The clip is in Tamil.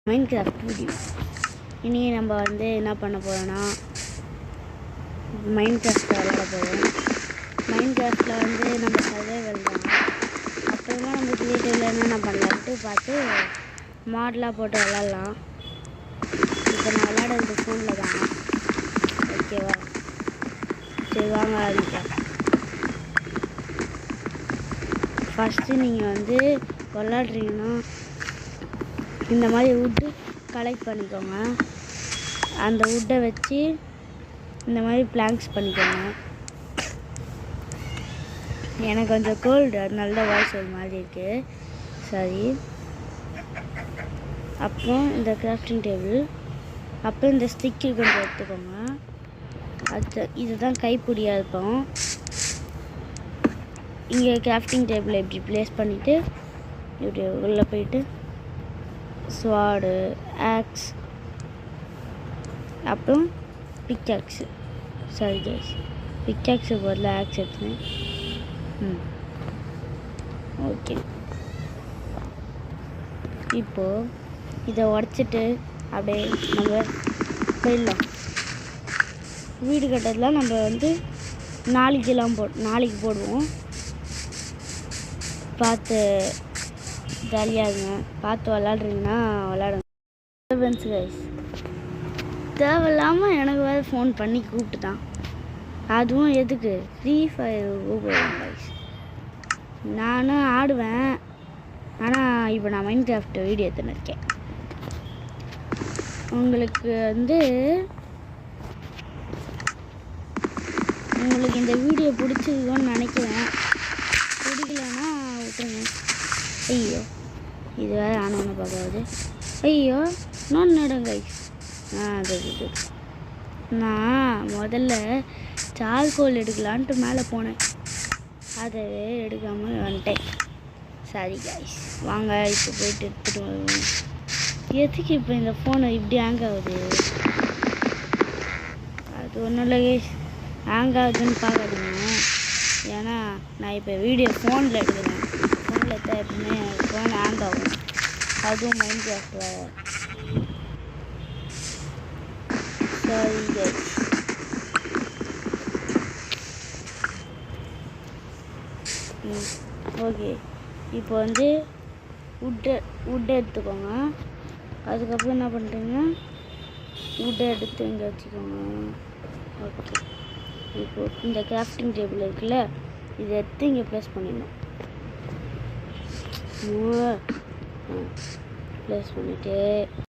Minecraft video. இனி நம்ம என்ன பண்ண போகிறோன்னா மைன்கிராஃப்டில் விளையாட போகிறோம். மைன்கிராஃப்டில் நம்ம சர்வைவல் தான். அப்புறமா நம்ம கிரியேட்டிவில் என்னென்ன பண்ணலான்ட்டு பார்த்து மாடலாக போட்டு விளாட்லாம். இப்போ நான் விளையாடுறது ஃபோனில் தான். ஓகேவா? சரி வாங்க ஆரம்பிக்கலாம். ஃபஸ்ட்டு நீங்கள் விளாட்றீங்கன்னா இந்த மாதிரி வுட்டு கலெக்ட் பண்ணிக்கோங்க. அந்த வுட்டை வச்சு இந்த மாதிரி பிளாங்க்ஸ் பண்ணிக்கோங்க. எனக்கு கொஞ்சம் கோல்டு, அதனால தான் வாய்ஸ் ஒரு மாதிரி இருக்குது. சரி, அப்புறம் இந்த கிராஃப்டிங் டேபிள், அப்புறம் இந்த ஸ்டிக்கு கொஞ்சம் எடுத்துக்கோங்க. இதுதான் கைப்பிடியாக இருக்கும். இங்கே கிராஃப்டிங் டேபிளை இப்படி ப்ளேஸ் பண்ணிவிட்டு இப்படி உள்ளே போயிட்டு ஸ்வார்டு, ஆக்ஸ், அப்புறம் பிக்காக்ஸு. சாரி கைஸ், பிக்காக்ஸு பதில் ஆக்ஸ் எடுத்துனேன். ஓகே, இப்போது இதை உடச்சிட்டு அப்படியே நம்ம போயிடலாம். வீடு கட்டுறதுலாம் நம்ம நாளைக்கு போடுவோம். பார்த்து ஜாலியாக இருங்க. பார்த்து விளாட்றீங்கன்னா விளாடுங்க. டிஸ்டர்பன்ஸ் கைஸ், தேவையில்லாமல் எனக்கு வேறு ஃபோன் பண்ணி கூப்பிட்டுட்டான். அதுவும் எதுக்கு? ஃப்ரீ ஃபயர் கூப்பிடுவேன் கைஸ். நானும் ஆடுவேன், ஆனால் இப்போ நான் மைன்கிராஃப்ட் வீடியோ எடுத்துன்னு இருக்கேன். உங்களுக்கு இந்த வீடியோ பிடிச்சிருக்கோன்னு நினைக்கிறேன். பிடிக்கலன்னா விட்டுருங்க. ஐயோ, இது வேறு ஆனவனை பார்க்காது. ஐயோ, நான் நடுங்க கைஸ். அது நான் முதல்ல சார்கோல் எடுக்கலான்ட்டு மேலே போனேன். அதவே எடுக்காமல் வந்துட்டேன். சரி கைஸ், வாங்க இப்போ போயிட்டு எடுத்துகிட்டு வருவோம். எதுக்கு இப்போ இந்த ஃபோனை இப்படி ஹேங் ஆகுது? அது ஒன்றும் இல்லை கைஸ், ஹேங் ஆகுதுன்னு பார்க்காதீங்க. ஏன்னா நான் இப்போ வீடியோ ஃபோனில் எடுக்கிறேன். ஃபோனில் தான் எப்பவுமே ஃபோன் ஹேங் ஆகும். அதுவும் மைன்கிராஃப்ட் வேறு. சரி கைஸ், ஓகே. இப்போ வுட்டை எடுத்துக்கோங்க. அதுக்கப்புறம் என்ன பண்ணுறீங்க? வுட்டை எடுத்து இங்கே வச்சுக்கோங்க. ஓகே, இப்போது இந்த கிராஃப்டிங் டேபிள் இருக்குல்ல, இதை எடுத்து இங்கே ப்ளேஸ் பண்ணிடணும். ப்ளேஸ் பண்ணிவிட்டு